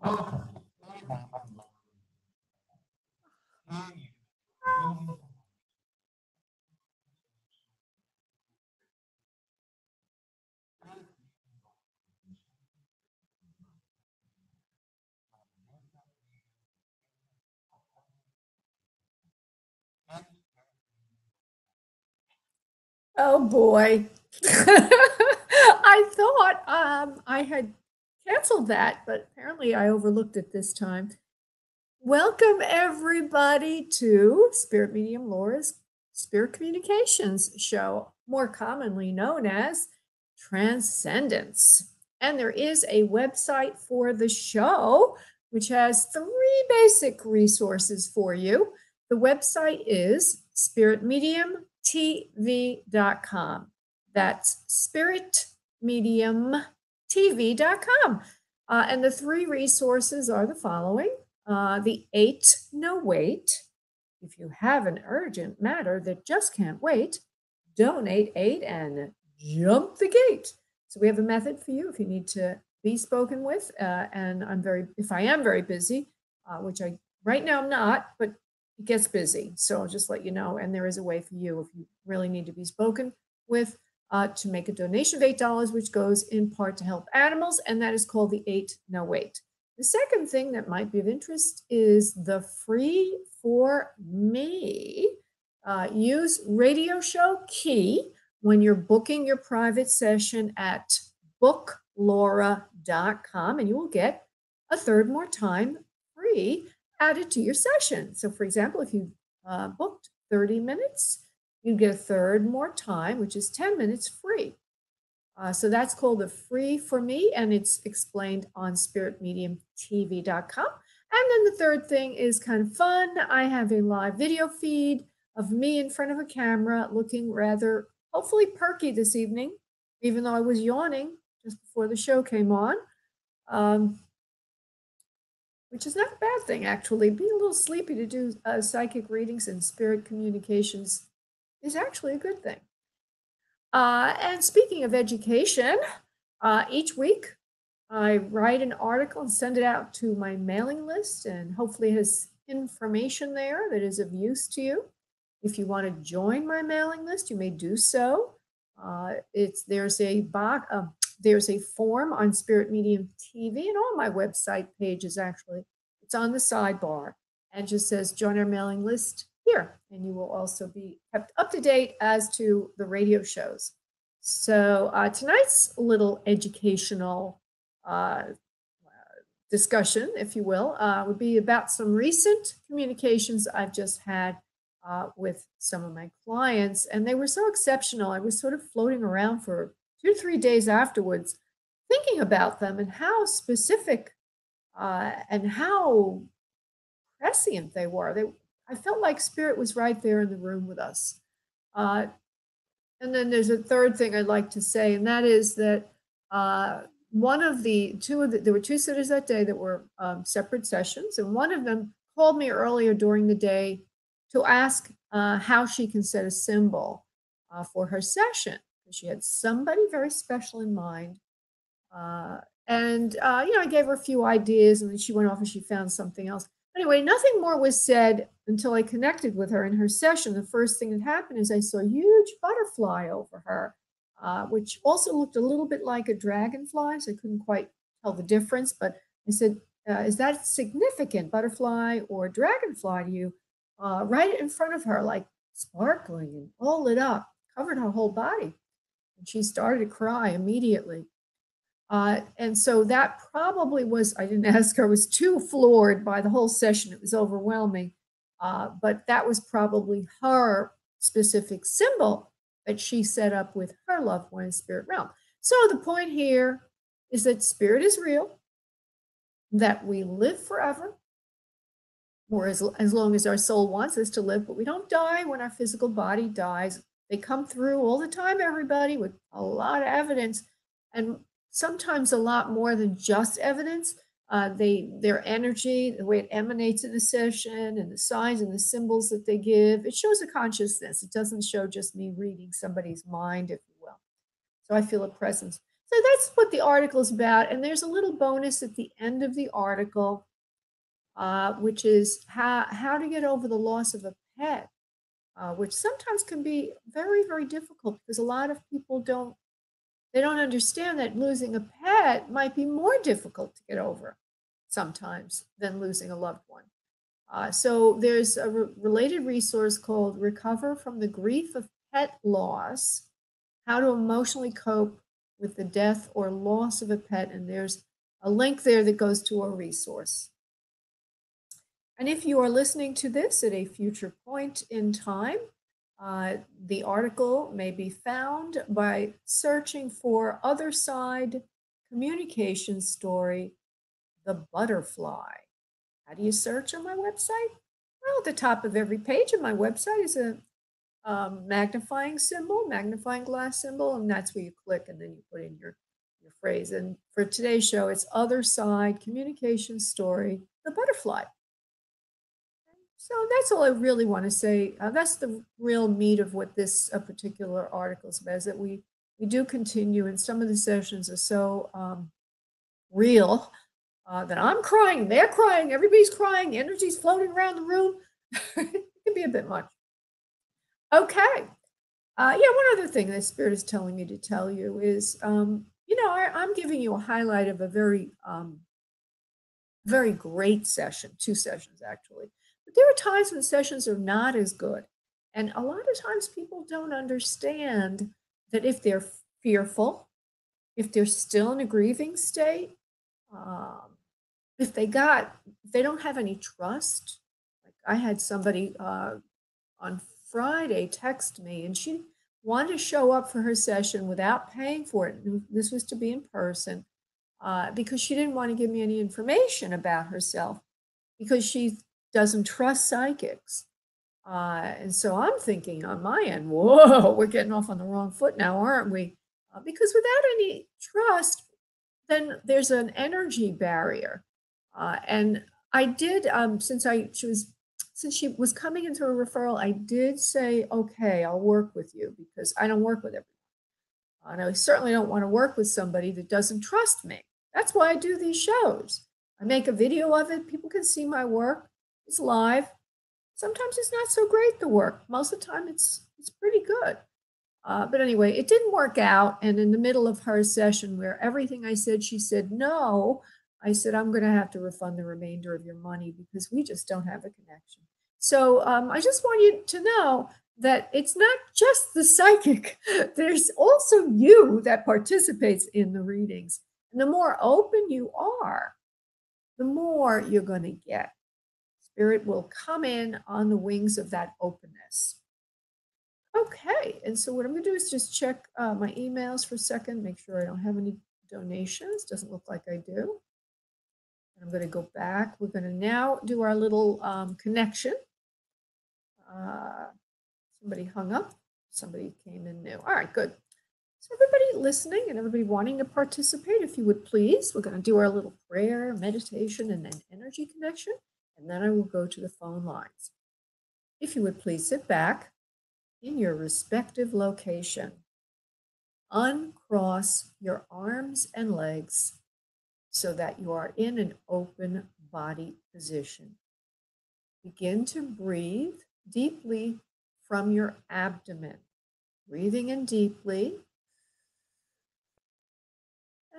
Oh boy. I thought I had canceled that, but apparently I overlooked it this time. Welcome, everybody, to Spirit Medium Laura's Spirit Communications show, more commonly known as Transcendence. And there is a website for the show, which has three basic resources for you. The website is spiritmediumtv.com. That's spiritmediumtv.com. And the three resources are the following. The 8 no wait. If you have an urgent matter that just can't wait, donate 8 and jump the gate. So we have a method for you if you need to be spoken with. And if I am very busy, which I right now I'm not, but it gets busy. So I'll just let you know. And there is a way for you if you really need to be spoken with to make a donation of $8, which goes in part to help animals. And that is called the 8 no wait. The second thing that might be of interest is the free for me. Use radio show key when you're booking your private session at booklaura.com, and you will get a third more time free added to your session. So, for example, if you booked 30 minutes, you get a third more time, which is 10 minutes free. So that's called the free for me, and it's explained on spiritmediumtv.com. And then the third thing is kind of fun. I have a live video feed of me in front of a camera looking rather, hopefully, perky this evening, even though I was yawning just before the show came on, which is not a bad thing, actually. Being a little sleepy to do psychic readings and spirit communications is actually a good thing. And speaking of education, each week I write an article and send it out to my mailing list, and hopefully it has information there that is of use to you. If you want to join my mailing list, you may do so. There's a form on Spirit Medium TV and all my website pages, actually. It's on the sidebar and just says join our mailing list here, and you will also be kept up to date as to the radio shows. So tonight's little educational discussion, if you will, would be about some recent communications I've just had with some of my clients, and they were so exceptional. I was sort of floating around for 2 to 3 days afterwards, thinking about them and how specific and how prescient they were. I felt like Spirit was right there in the room with us. And then there's a third thing I'd like to say, and that is that there were two sitters that day that were separate sessions, and one of them called me earlier during the day to ask how she can set a symbol for her session. She had somebody very special in mind. I gave her a few ideas, and then she went off and she found something else. Anyway, nothing more was said until I connected with her in her session. The first thing that happened is I saw a huge butterfly over her, which also looked a little bit like a dragonfly, so I couldn't quite tell the difference. But I said, is that significant, butterfly or dragonfly to you? Right in front of her, like sparkling and all lit up, covered her whole body. And she started to cry immediately. And so that probably was, I didn't ask her, I was too floored by the whole session. It was overwhelming. But that was probably her specific symbol that she set up with her loved one in spirit realm. So the point here is that spirit is real, that we live forever, or as long as our soul wants us to live, but we don't die when our physical body dies. They come through all the time, everybody, with a lot of evidence, and sometimes a lot more than just evidence. Their energy, the way it emanates in a session, and the signs and the symbols that they give, it shows a consciousness. It doesn't show just me reading somebody's mind, if you will. So I feel a presence. So that's what the article is about. And there's a little bonus at the end of the article, which is how to get over the loss of a pet, which sometimes can be very, very difficult because a lot of people don't understand that losing a pet might be more difficult to get over sometimes than losing a loved one. So there's a related resource called Recover from the Grief of Pet Loss, How to Emotionally Cope with the Death or Loss of a Pet. And there's a link there that goes to a resource. And if you are listening to this at a future point in time, the article may be found by searching for Other Side Communication Story, The Butterfly. How do you search on my website? Well, at the top of every page of my website is a magnifying symbol, magnifying glass symbol, and that's where you click and then you put in your phrase. And for today's show, it's Other Side Communication Story, The Butterfly. So that's all I really want to say. That's the real meat of what this particular article is about, is that we do continue, and some of the sessions are so real that I'm crying, they're crying, everybody's crying, the energy's floating around the room. It can be a bit much. Okay. Yeah, one other thing that Spirit is telling me to tell you is, I'm giving you a highlight of a very, very great session, 2 sessions actually. But there are times when sessions are not as good. And a lot of times people don't understand that if they're fearful, if they're still in a grieving state, um, if they don't have any trust. Like I had somebody on Friday text me, and she wanted to show up for her session without paying for it. This was to be in person because she didn't want to give me any information about herself because she doesn't trust psychics. And so I'm thinking on my end, whoa, we're getting off on the wrong foot now, aren't we? Because without any trust, then there's an energy barrier. And I did, since she was coming into a referral, I did say, okay, I'll work with you because I don't work with everyone. And I certainly don't want to work with somebody that doesn't trust me. That's why I do these shows. I make a video of it. People can see my work. It's live. Sometimes it's not so great, the work. Most of the time it's pretty good. But anyway, it didn't work out. And in the middle of her session, where everything I said, she said no, I said, I'm going to have to refund the remainder of your money because we just don't have a connection. So I just want you to know that it's not just the psychic. There's also you that participates in the readings. And the more open you are, the more you're going to get. Spirit will come in on the wings of that openness. Okay, and so what I'm going to do is just check my emails for a second, make sure I don't have any donations. Doesn't look like I do. I'm going to go back. We're going to now do our little connection. Somebody hung up. Somebody came in new. All right, good. So everybody listening and everybody wanting to participate, if you would please, we're going to do our little prayer, meditation, and then energy connection. And then I will go to the phone lines. If you would please sit back in your respective location. Uncross your arms and legs so that you are in an open body position. Begin to breathe deeply from your abdomen. Breathing in deeply.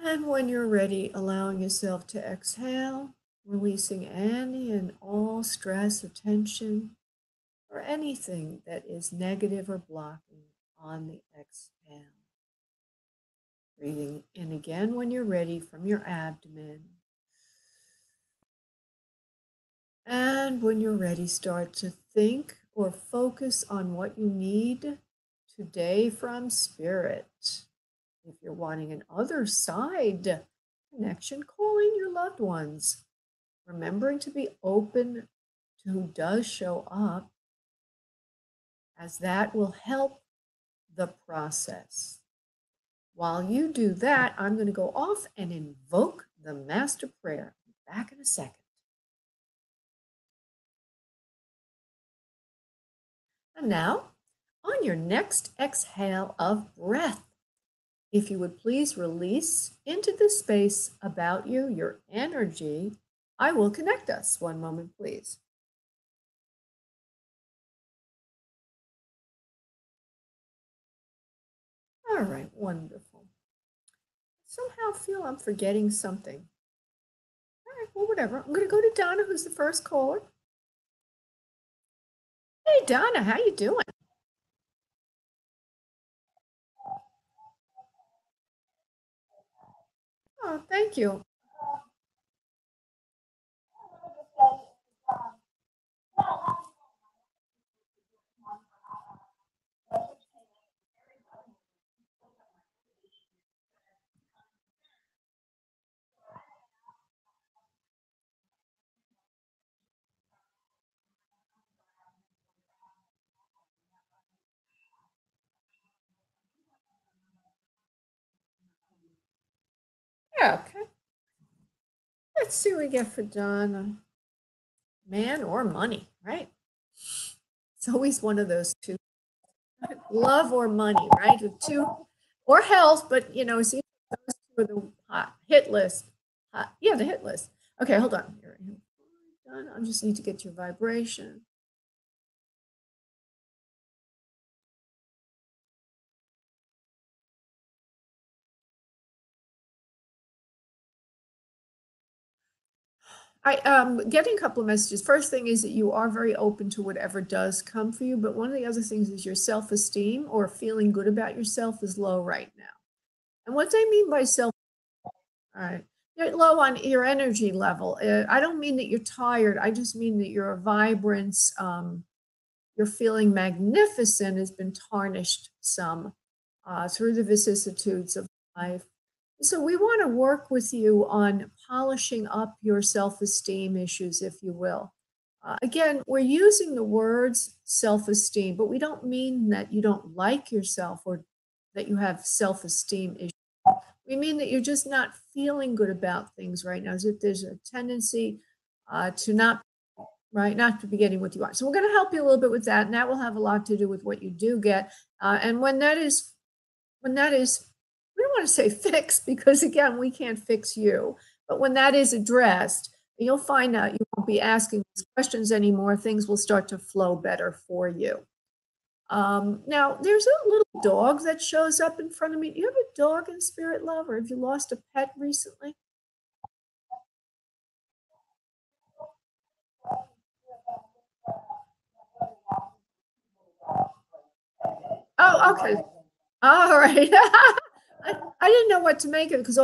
And when you're ready, allowing yourself to exhale, releasing any and all stress or tension or anything that is negative or blocking on the exhale. Breathing in again when you're ready from your abdomen. And when you're ready, start to think or focus on what you need today from Spirit. If you're wanting an other side connection, call in your loved ones. Remembering to be open to who does show up, as that will help the process. While you do that, I'm going to go off and invoke the Master Prayer. Back in a second. And now, on your next exhale of breath, If you would please release into the space about you, your energy, I will connect us. One moment, please. All right, wonderful. Somehow feel I'm forgetting something. All right, well, whatever. I'm going to go to Donna, who's the first caller. Hey, Donna, how you doing? Oh, thank you. Yeah, okay. Let's see what we get for Donna. Man or money, right? It's always one of those two. Love or money, right? The two, or health, but see, those two are the hit list. Yeah, the hit list. Okay, hold on. Done. I just need to get your vibration. I getting a couple of messages. First thing is that you are very open to whatever does come for you, but one of the other things is your self-esteem or feeling good about yourself is low right now. And what I mean by self, all right, you're low on your energy level. I don't mean that you're tired. I just mean that your vibrance, your feeling magnificent has been tarnished some through the vicissitudes of life. So we want to work with you on polishing up your self-esteem issues, if you will. Again, we're using the words self-esteem, but we don't mean that you don't like yourself or that you have self-esteem issues. We mean that you're just not feeling good about things right now, as if there's a tendency to not, right, not to be getting what you want. So we're going to help you a little bit with that, and that will have a lot to do with what you do get. And when that is, we don't want to say fixed because again, we can't fix you. But when that is addressed, you'll find out you won't be asking these questions anymore. Things will start to flow better for you. Now, there's a little dog that shows up in front of me. Do you have a dog in spirit love, or have you lost a pet recently? Oh, okay. All right. I didn't know what to make of it because,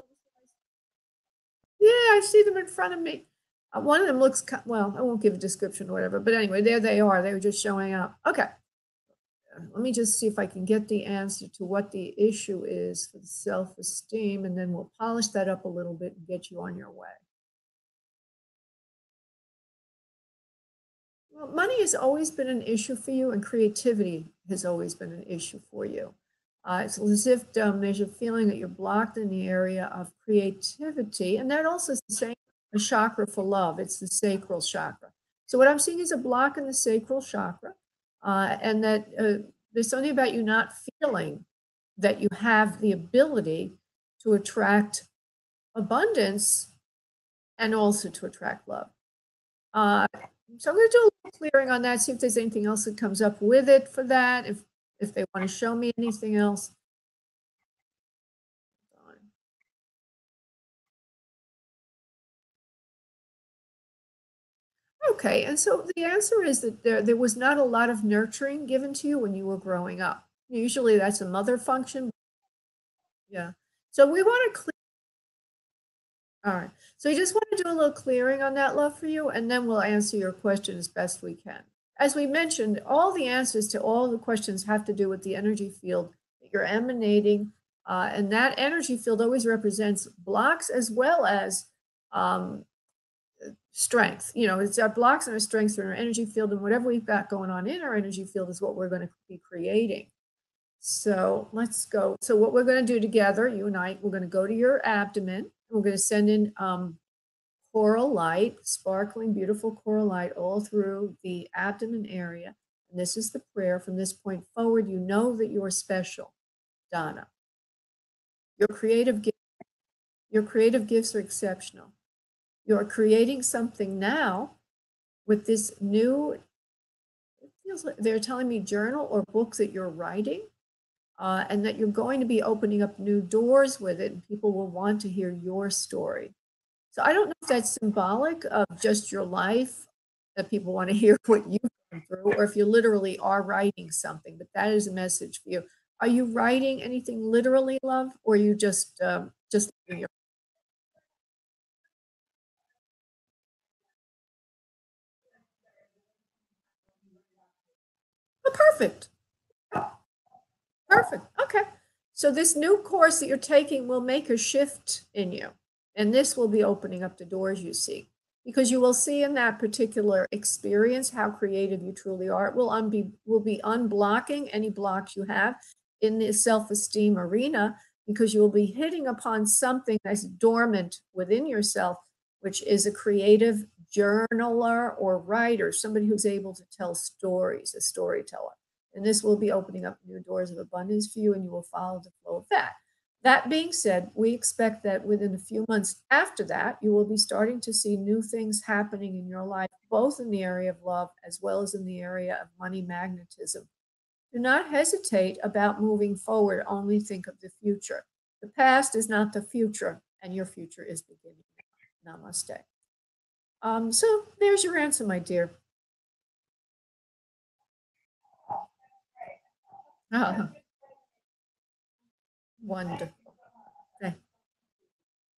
yeah, I see them in front of me. One of them looks, well, I won't give a description or whatever, but anyway, there they are. They were just showing up. Okay. Let me just see if I can get the answer to what the issue is for the self-esteem, and then we'll polish that up a little bit and get you on your way. Well, money has always been an issue for you, and creativity has always been an issue for you. It's as if there's a feeling that you're blocked in the area of creativity, and that also is the same a chakra for love. It's the sacral chakra. So what I'm seeing is a block in the sacral chakra, and that there's something about you not feeling that you have the ability to attract abundance and also to attract love. Uh, so I'm going to do a little clearing on that, see if there's anything else that comes up with it for that, if they want to show me anything else. Okay, and so the answer is that there was not a lot of nurturing given to you when you were growing up. Usually that's a mother function. Yeah. So we want to clear. All right. So we just want to do a little clearing on that love for you, and then we'll answer your question as best we can. As we mentioned, all the answers to all the questions have to do with the energy field that you're emanating, and that energy field always represents blocks as well as um, strength. It's our blocks and our strengths in our energy field, and whatever we've got going on in our energy field is what we're going to be creating. So let's go. So what we're going to do together, you and I, we're going to go to your abdomen. We're going to send in coral light, sparkling, beautiful coral light all through the abdomen area. And this is the prayer. From this point forward, you know that you're special, Donna. Your creative gift, your creative gifts are exceptional. You're creating something now with this new, it feels like they're telling me journal or book that you're writing, and that you're going to be opening up new doors with it, and people will want to hear your story. So I don't know if that's symbolic of just your life, that people want to hear what you've gone through, or if you literally are writing something, but that is a message for you. Are you writing anything literally, love, or are you just living your? Oh, perfect. Perfect. Okay. So this new course that you're taking will make a shift in you. And this will be opening up the doors you seek. Because you will see in that particular experience how creative you truly are. It will be unblocking any blocks you have in the self-esteem arena, because you will be hitting upon something that's dormant within yourself, which is a creative journaler or writer, somebody who's able to tell stories, a storyteller. And this will be opening up new doors of abundance for you, and you will follow the flow of that. That being said, we expect that within a few months after that, you will be starting to see new things happening in your life, both in the area of love as well as in the area of money magnetism. Do not hesitate about moving forward, only think of the future. The past is not the future, and your future is beginning. Namaste. So there's your answer, my dear. Wonderful.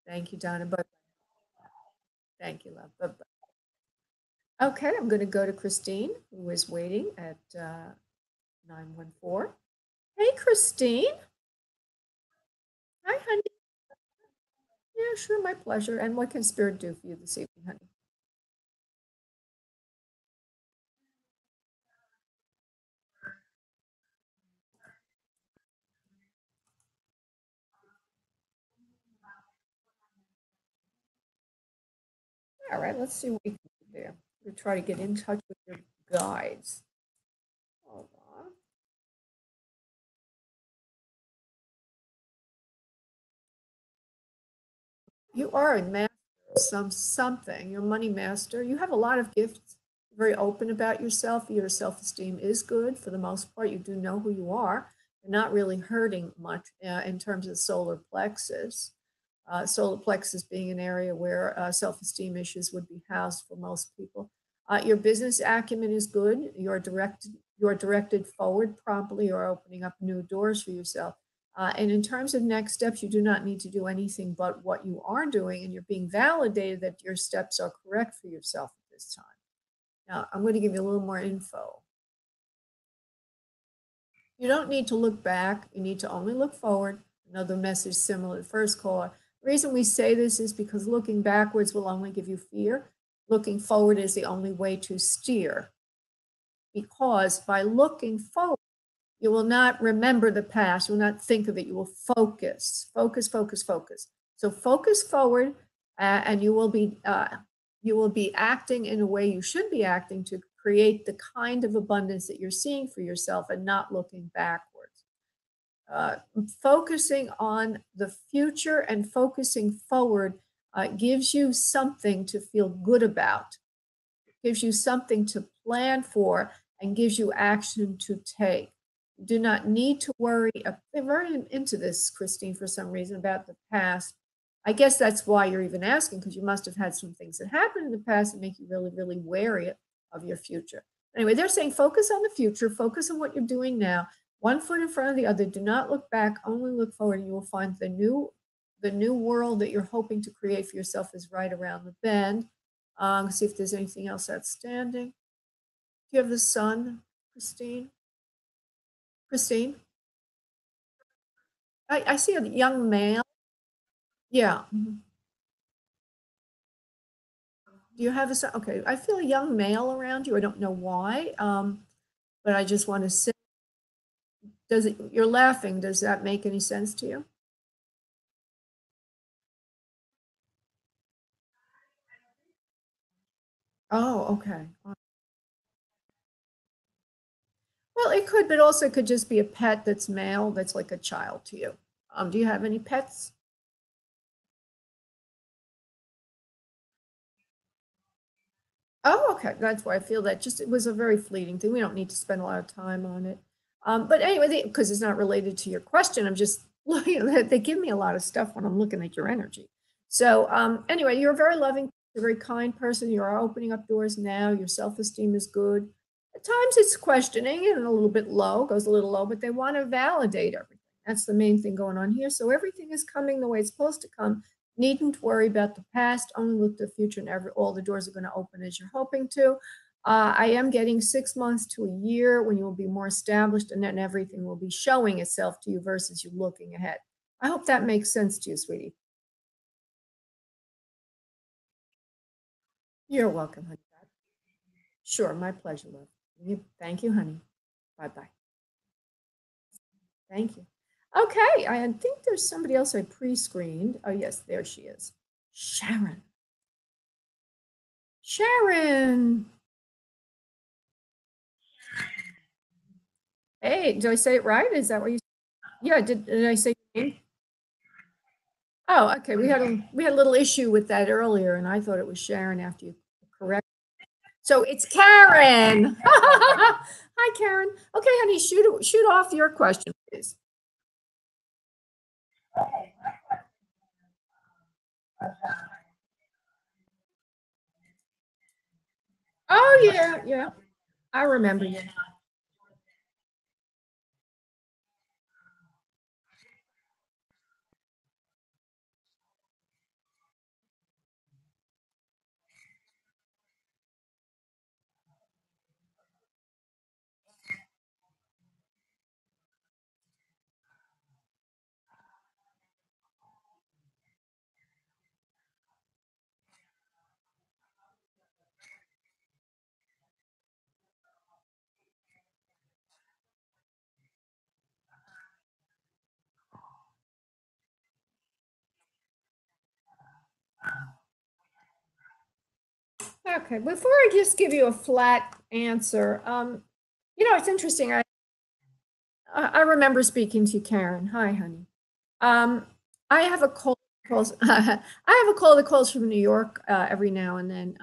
Thank you, Donna. But thank you, love. Bye-bye. Okay, I'm going to go to Christine, who is waiting at 914. Hey, Christine. Hi, honey. Yeah, sure, my pleasure. And what can Spirit do for you this evening, honey? All right, let's see what we can do there. We'll try to get in touch with your guides. Hold on. You are a master of something. You're a money master. You have a lot of gifts. Very open about yourself. Your self-esteem is good for the most part. You do know who you are. You're not really hurting much in terms of solar plexus. Solar plexus being an area where self-esteem issues would be housed for most people. Your business acumen is good. You're directed forward promptly. You're opening up new doors for yourself. And in terms of next steps, you do not need to do anything but what you are doing, and you're being validated that your steps are correct for yourself at this time. Now, I'm going to give you a little more info. You don't need to look back. You need to only look forward. Another message similar to the first caller. The reason we say this is because looking backwards will only give you fear. Looking forward is the only way to steer. Because by looking forward, you will not remember the past. You will not think of it. You will focus, focus, focus, focus. So focus forward, and you will be acting in a way you should be acting to create the kind of abundance that you're seeing for yourself, and not looking backwards. Focusing on the future and focusing forward gives you something to feel good about, gives you something to plan for, and gives you action to take. You do not need to worry. They're very into this, Christine, for some reason, about the past. I guess that's why you're even asking, because you must have had some things that happened in the past that make you really, really wary of your future. Anyway, they're saying focus on the future, focus on what you're doing now, one foot in front of the other. Do not look back, only look forward, and you will find the new world that you're hoping to create for yourself is right around the bend. See if there's anything else outstanding. Do you have the sun, Christine? Christine? I see a young male. Yeah. Do you have a son? Okay. I feel a young male around you. I don't know why. But I just want to say, you're laughing. Does that make any sense to you? Oh, okay. Well, it could, but also it could just be a pet that's male that's like a child to you. Do you have any pets? Oh, okay. That's why I feel that just it was a very fleeting thing. We don't need to spend a lot of time on it. But anyway, because it's not related to your question, I'm just looking at they give me a lot of stuff when I'm looking at your energy. So anyway, you're a very loving, you're a very kind person. You are opening up doors now. Your self-esteem is good. At times it's questioning and a little bit low, goes a little low, but they want to validate everything. That's the main thing going on here. So everything is coming the way it's supposed to come. Needn't worry about the past, only look to the future, and all the doors are going to open as you're hoping to. I am getting 6 months to a year when you will be more established, and then everything will be showing itself to you versus you looking ahead. I hope that makes sense to you, sweetie. You're welcome, honey. Sure, my pleasure, love. Thank you, honey. Bye bye. Thank you. Okay, I think there's somebody else I pre screened. Oh, yes, there she is. Sharon. Sharon. Hey, did I say it right? Is that what you? Yeah, did I say your name? Oh, okay. We had a little issue with that earlier, and I thought it was Sharon after you correct. So it's Karen. Hi, Karen. Okay, honey, shoot off your question, please. Oh yeah, yeah. I remember you. Okay, before I just give you a flat answer, it's interesting. I remember speaking to you, Karen. Hi, honey. Um, I have a call calls I have a call that calls from New York every now and then.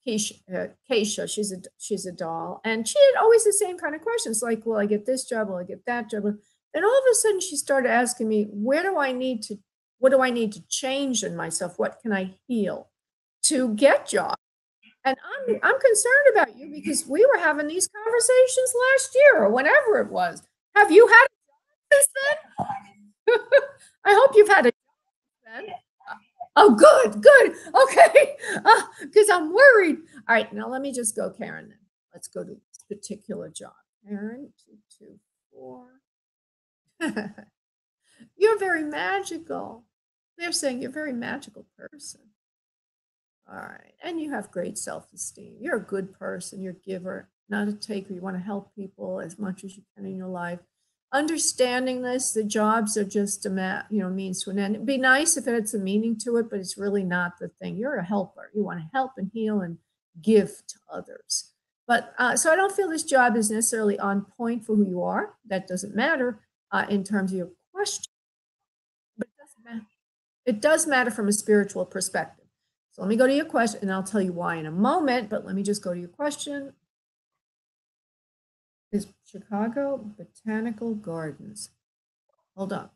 Keisha, she's a doll, and she had always the same kind of questions, like, "Will I get this job? Will I get that job?" And all of a sudden, she started asking me, what do I need to change in myself? What can I heal to get jobs? And I'm concerned about you because we were having these conversations last year or whenever it was. Have you had it since then? I hope you've had it then. Oh, good, good. Okay. Because I'm worried. All right, now let me just go, Karen. Then let's go to this particular job. Karen, 224. You're very magical. They're saying you're a very magical person. All right. And you have great self esteem. You're a good person. You're a giver, not a taker. You want to help people as much as you can in your life. Understanding this, the jobs are just means to an end. It'd be nice if it had some meaning to it, but it's really not the thing. You're a helper. You want to help and heal and give to others. But so I don't feel this job is necessarily on point for who you are. That doesn't matter in terms of your question, but it does matter from a spiritual perspective. So let me go to your question and I'll tell you why in a moment, but let me just go to your question. Is Chicago Botanical Gardens. Hold on.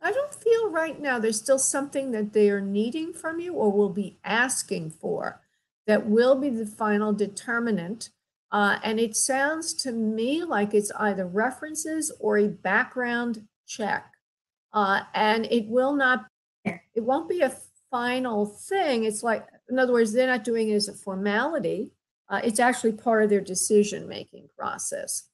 I don't feel right now there's still something that they are needing from you or will be asking for that will be the final determinant. And it sounds to me like it's either references or a background check. And it won't be a final thing. It's like, in other words, they're not doing it as a formality. It's actually part of their decision making process.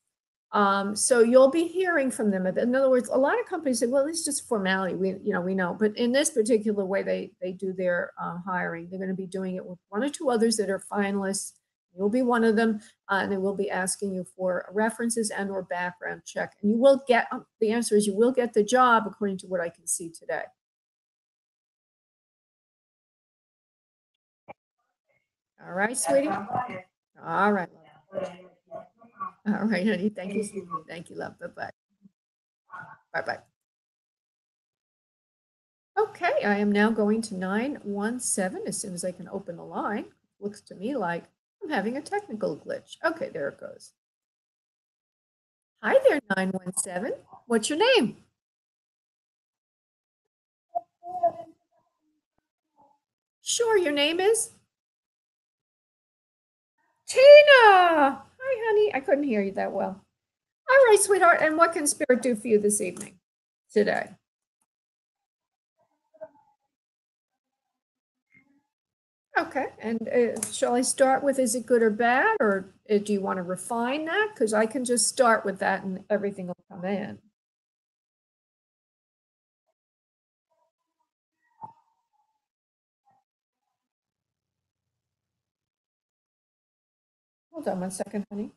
So you'll be hearing from them. In other words, a lot of companies say, "Well, it's just formality. We know." But in this particular way, they do their hiring. They're going to be doing it with one or two others that are finalists. You'll be one of them, and they will be asking you for references and or background check. And you will get the answer is you will get the job according to what I can see today. All right, sweetie. All right. All right, honey. Thank you. Thank you, love. Bye-bye. Bye-bye. Okay, I am now going to 917 as soon as I can open the line. Looks to me like I'm having a technical glitch. Okay, there it goes. Hi there, 917. What's your name? Sure, your name is? Tina! Hi, honey. I couldn't hear you that well. All right, sweetheart. And what can Spirit do for you this evening, today? Okay. And shall I start with, is it good or bad? Or do you want to refine that? Because I can just start with that and everything will come in. Hold on one second, honey.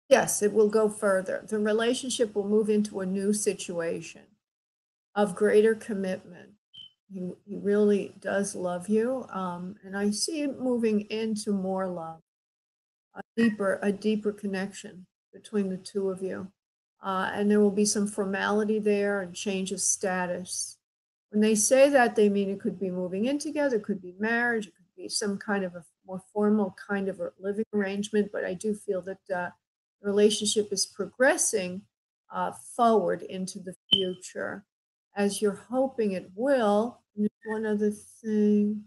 Yes, it will go further. The relationship will move into a new situation of greater commitment. He really does love you. And I see it moving into more love, a deeper connection between the two of you. And there will be some formality there and change of status. When they say that, they mean it could be moving in together, it could be marriage, it could be some kind of a more formal kind of a living arrangement. But I do feel that the relationship is progressing forward into the future as you're hoping it will. And there's one other thing.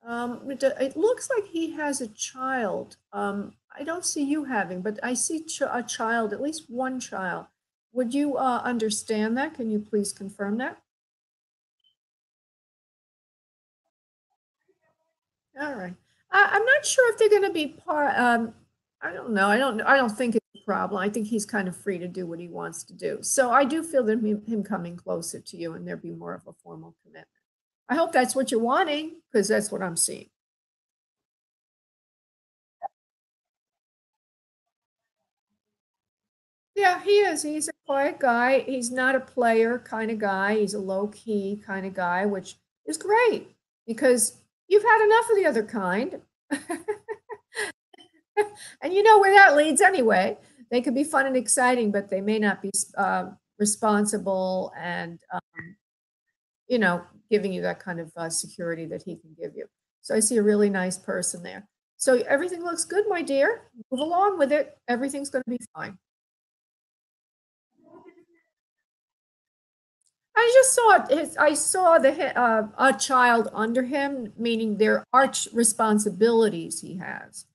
It looks like he has a child. I don't see you having, but I see a child, at least one child. Would you understand that? Can you please confirm that? All right. I'm not sure if they're going to be part. I don't know. I don't think it's a problem. I think he's kind of free to do what he wants to do. So I do feel that him coming closer to you and there be more of a formal commitment. I hope that's what you're wanting, because that's what I'm seeing. Yeah, he is. He's a quiet guy. He's not a player kind of guy. He's a low key kind of guy, which is great because you've had enough of the other kind. And you know where that leads anyway. They could be fun and exciting, but they may not be responsible and, you know, giving you that kind of security that he can give you. So I see a really nice person there. So everything looks good, my dear. Move along with it. Everything's going to be fine. I just saw I saw a child under him, meaning there are responsibilities he has.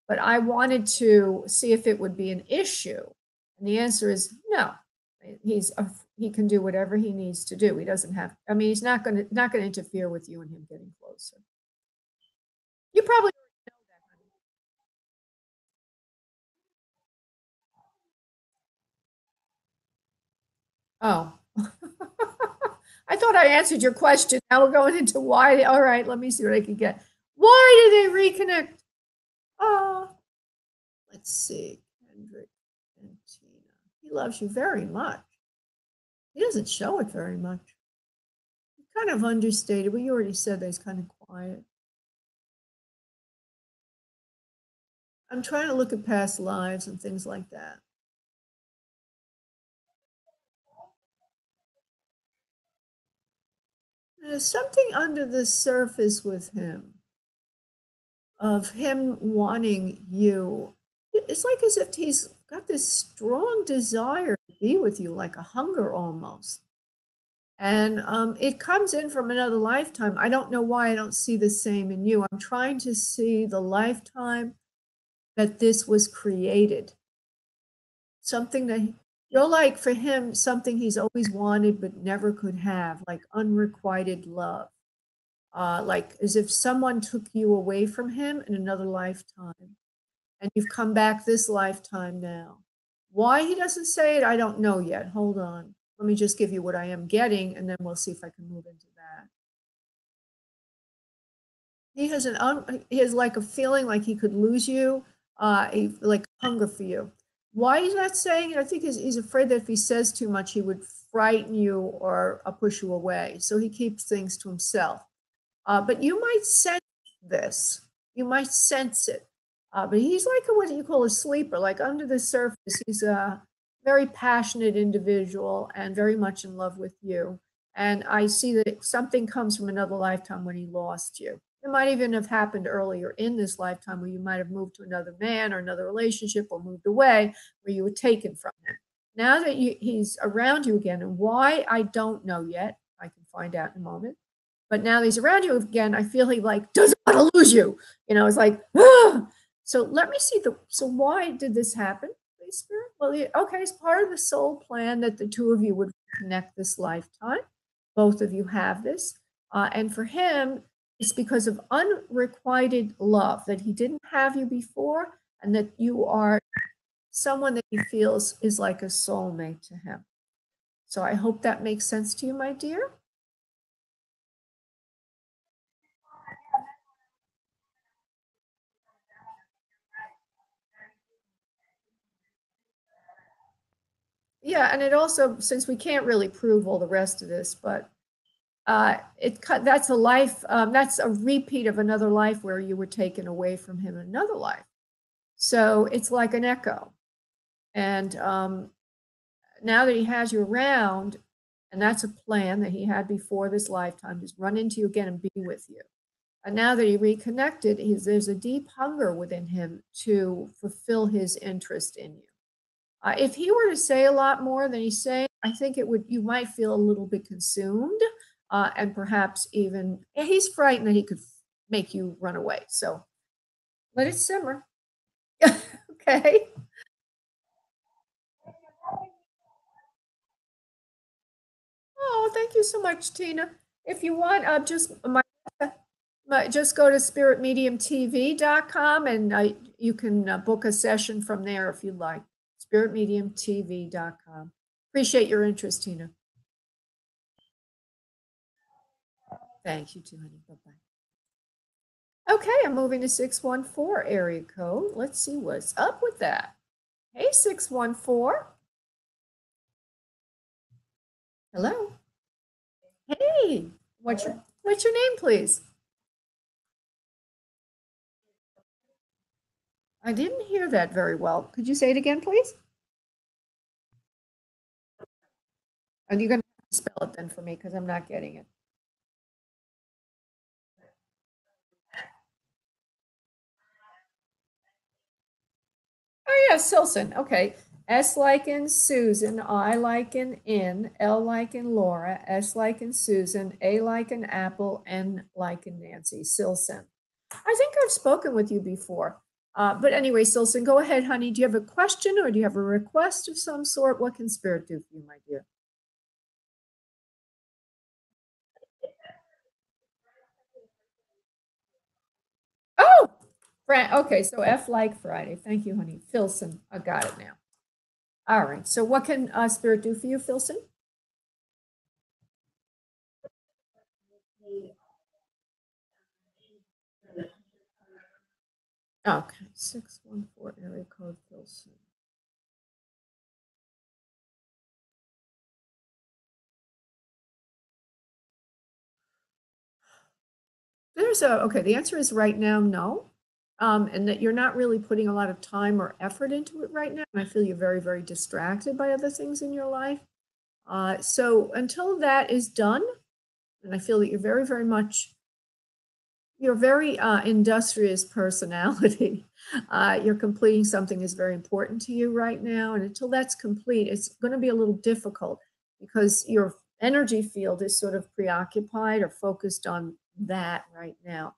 But I wanted to see if it would be an issue, and the answer is no. He can do whatever he needs to do. He doesn't have. I mean, he's not going to interfere with you and him getting closer. You probably Oh. I thought I answered your question. Now we're going into why. All right, let me see what I can get. Why did they reconnect? Oh, let's see. Kendrick and Tina. He loves you very much. He doesn't show it very much. He's kind of understated, but you already said that he's kind of quiet. I'm trying to look at past lives and things like that. There's something under the surface with him of him wanting you. It's like as if he's got this strong desire to be with you, like a hunger almost. And it comes in from another lifetime. I don't know why I don't see the same in you. I'm trying to see the lifetime that this was created. Something that you're like for him, something he's always wanted but never could have, like unrequited love. Like as if someone took you away from him in another lifetime and you've come back this lifetime now. Why he doesn't say it, I don't know yet. Hold on. Let me just give you what I am getting, and then we'll see if I can move into that. He has like a feeling like he could lose you, like hunger for you. Why he's not saying it, I think he's afraid that if he says too much, he would frighten you or push you away. So he keeps things to himself. But you might sense this. You might sense it. But he's like what you call a sleeper. Like under the surface, he's a very passionate individual and very much in love with you. And I see that something comes from another lifetime when he lost you. It might even have happened earlier in this lifetime where you might have moved to another man or another relationship or moved away where you were taken from him. Now that he's around you again, and why I don't know yet, I can find out in a moment. But now that he's around you again, I feel he like doesn't want to lose you. You know, it's like, ah! So let me see so why did this happen, please, Spirit? Well, okay, it's part of the soul plan that the two of you would connect this lifetime. Both of you have this. And for him, it's because of unrequited love that he didn't have you before and that you are someone that he feels is like a soulmate to him. So I hope that makes sense to you, my dear. Yeah, and it also, since we can't really prove all the rest of this, but that's a life, that's a repeat of another life where you were taken away from him in another life. So it's like an echo. And now that he has you around, and that's a plan that he had before this lifetime, just run into you again and be with you. And now that he reconnected, there's a deep hunger within him to fulfill his interest in you. If he were to say a lot more than he's saying, I think you might feel a little bit consumed, and perhaps even he's frightened that he could make you run away. So let it simmer. Okay. Oh, thank you so much, Tina. If you want, just go to spiritmediumtv.com and you can book a session from there if you'd like. Spiritmediumtv.com. Appreciate your interest, Tina. Thank you too, honey. Bye-bye. Okay, I'm moving to 614 area code. Let's see what's up with that. Hey, 614. Hello. Hey, what's your name, please? I didn't hear that very well. Could you say it again, please? Are you going to spell it then for me because I'm not getting it? Oh, yeah, Silson. Okay. S like in Susan, I like in, L like in Laura, S like in Susan, A like in Apple, N like in Nancy. Silson. I think I've spoken with you before. But anyway, Silson, go ahead, honey. Do you have a question or do you have a request of some sort? What can Spirit do for you, my dear? Oh, okay. So F like Friday. Thank you, honey. Filson. I got it now. All right. So what can Spirit do for you, Filson? Okay. 614 area code Filson. Okay, the answer is right now, no. And that you're not really putting a lot of time or effort into it right now. And I feel you're very, very distracted by other things in your life. So until that is done, and I feel that you're very, very much, you're very industrious personality. You're completing something that's very important to you right now. And until that's complete, it's going to be a little difficult because your energy field is sort of preoccupied or focused on that right now.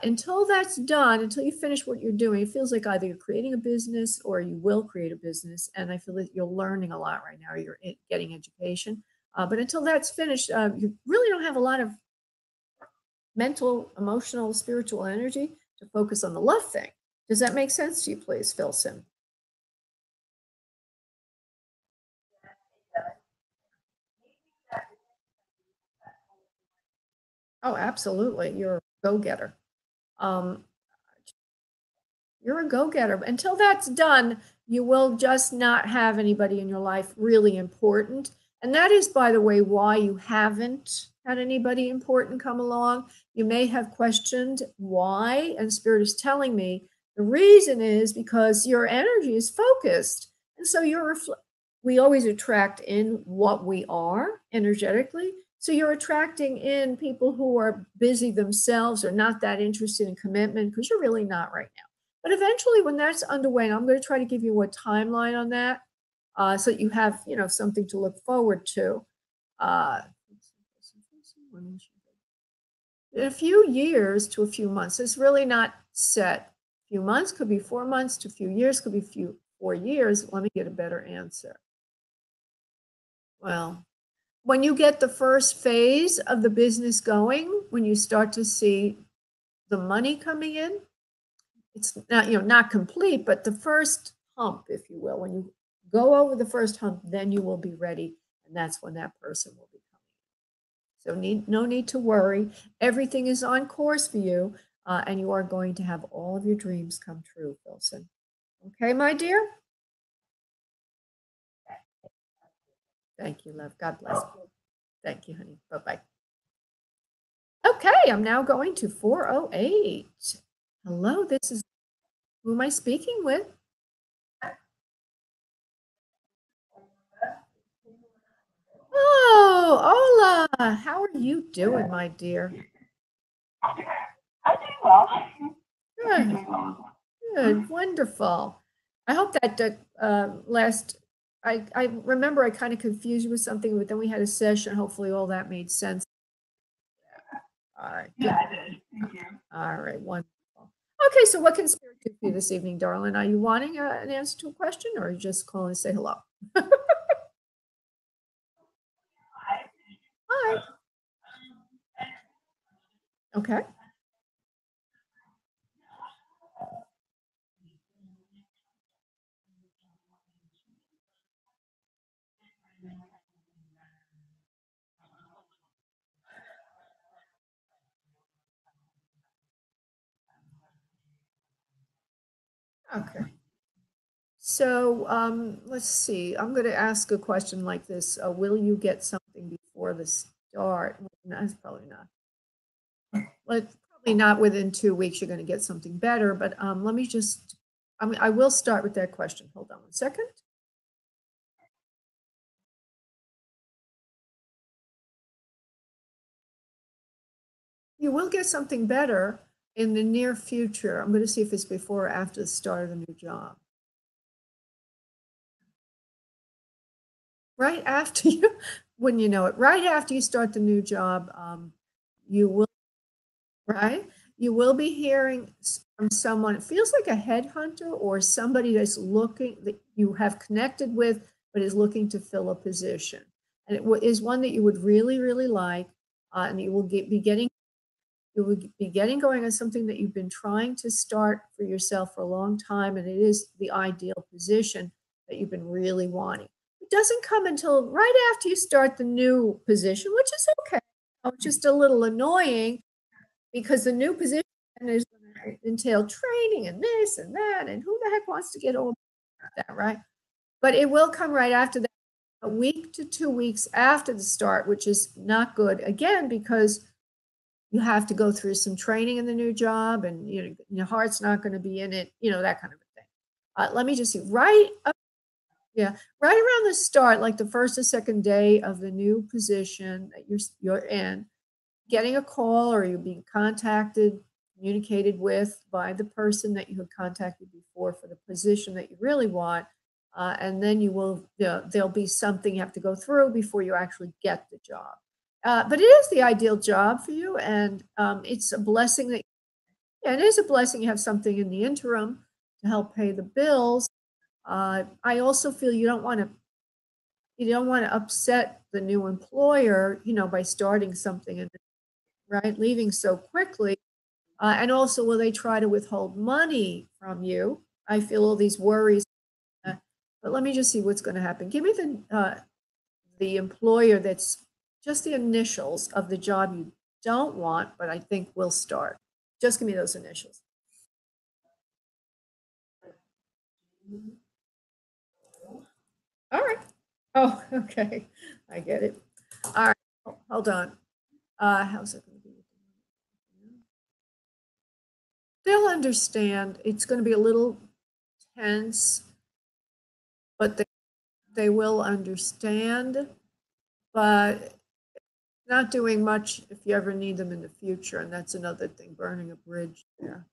Until that's done, until you finish what you're doing, it feels like either you're creating a business or you will create a business. And I feel that you're learning a lot right now. You're getting education. But until that's finished, you really don't have a lot of mental, emotional, spiritual energy to focus on the love thing. Does that make sense to you, please, Philson? Oh, absolutely. You're a go-getter. Um, you're a go-getter. Until that's done, You will just not have anybody in your life really important. And that is, by the way, why you haven't had anybody important come along. You may have questioned why, and Spirit is telling me the reason is because your energy is focused. And so we always attract in what we are energetically. So you're attracting in people who are busy themselves or not that interested in commitment because you're really not right now. But eventually, when that's underway, and I'm going to try to give you a timeline on that, so that you have, something to look forward to. Uh, in a few years to a few months, it's really not set. A few months could be 4 months to a few years, could be 4 years. Let me get a better answer. Well, when you get the first phase of the business going, when you start to see the money coming in, it's not, not complete, but the first hump, if you will, when you go over the first hump, then you will be ready. And that's when that person will be coming. So no need to worry. Everything is on course for you. And you are going to have all of your dreams come true, Wilson. Okay, my dear? Thank you, love. God bless you. Thank you, honey. Bye-bye. Okay, I'm now going to 408. Hello, this is, who am I speaking with? Oh, Ola, how are you doing, my dear? I'm doing well. Good, good, wonderful. I hope that I remember I kind of confused you with something, but then we had a session. Hopefully all that made sense. All right, good. Yeah, I did. Thank you. All right, wonderful. Okay, so what can Spirit do for you this evening, darling? Are you wanting an answer to a question, or are you just calling to say hello? Hi. Okay. Okay. So let's see. I'm going to ask a question like this. Will you get something before the start? Well, that's probably not. Well, probably not within 2 weeks. You're going to get something better. But let me just. I will start with that question. Hold on 1 second. You will get something better in the near future. I'm going to see if it's before or after the start of the new job. Right after you, when you know it, right after you start the new job, you will, right? You will be hearing from someone, it feels like a headhunter or somebody that's looking, that you have connected with, but is looking to fill a position. And it is one that you would really, really like, and you will be getting going on something that you've been trying to start for yourself for a long time, and it is the ideal position that you've been really wanting. It doesn't come until right after you start the new position, which is okay. It's just a little annoying because the new position is going to entail training and this and that, and who the heck wants to get all that, right? But it will come right after that, a week to 2 weeks after the start, which is not good, again, because you have to go through some training in the new job, and your heart's not going to be in it, that kind of a thing. Let me just see, right up, yeah, right around the start, like the first or second day of the new position that you're in, getting a call or you're being contacted, communicated with by the person that you had contacted before for the position that you really want. And then there'll be something you have to go through before you actually get the job. But it is the ideal job for you, and it's a blessing that, yeah, it is a blessing you have something in the interim to help pay the bills. I also feel you don't want to upset the new employer, by starting something and right leaving so quickly. And also, will they try to withhold money from you? I feel all these worries. But let me just see what's going to happen. Give me the employer that's just the initials of the job you don't want, but I think will start. Just give me those initials. All right. Oh, okay. I get it. All right. Hold on. How's it going to be? They'll understand. It's going to be a little tense, but they will understand. But not doing much if you ever need them in the future, and that's another thing. Burning a bridge there.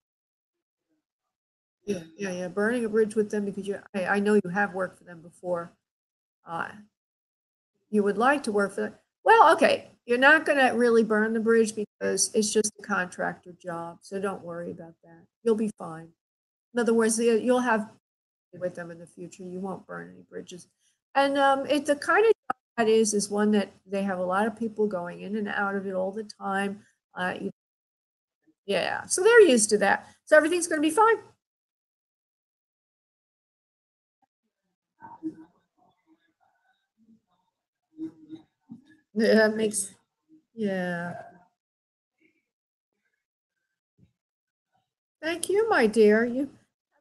Yeah. Burning a bridge with them because I know you have worked for them before. Uh, you would like to work for them. Well, okay, you're not going to really burn the bridge because it's just a contractor job, so don't worry about that. You'll be fine. In other words, you'll have with them in the future. You won't burn any bridges. And it's the kind of job that is one that they have a lot of people going in and out of it all the time. Yeah, so they're used to that. So everything's going to be fine. Yeah, that makes, yeah. Thank you, my dear. You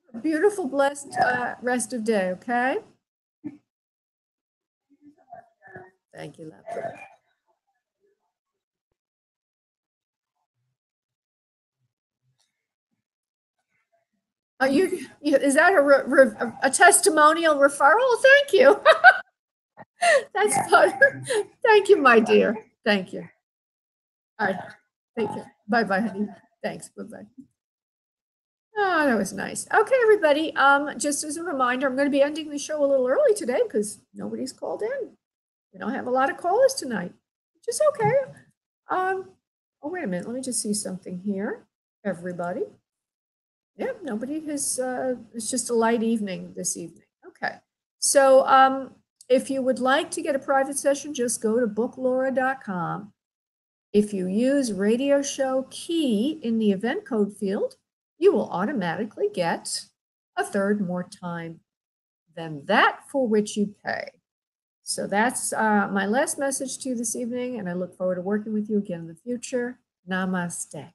have a beautiful, blessed rest of day, okay? Thank you, love. Is that a testimonial referral? Thank you. That's fun. Thank you, my dear. Thank you. All right. Take care. Bye bye, honey. Thanks. Bye bye. Oh, that was nice. Okay, everybody. Just as a reminder, I'm going to be ending the show a little early today because nobody's called in. We don't have a lot of callers tonight, which is okay. Oh, wait a minute. Let me just see something here. Everybody. Yeah, nobody has, it's just a light evening this evening. Okay. So if you would like to get a private session, just go to booklaura.com. If you use radio show key in the event code field, you will automatically get a third more time than that for which you pay. So that's my last message to you this evening, and I look forward to working with you again in the future. Namaste.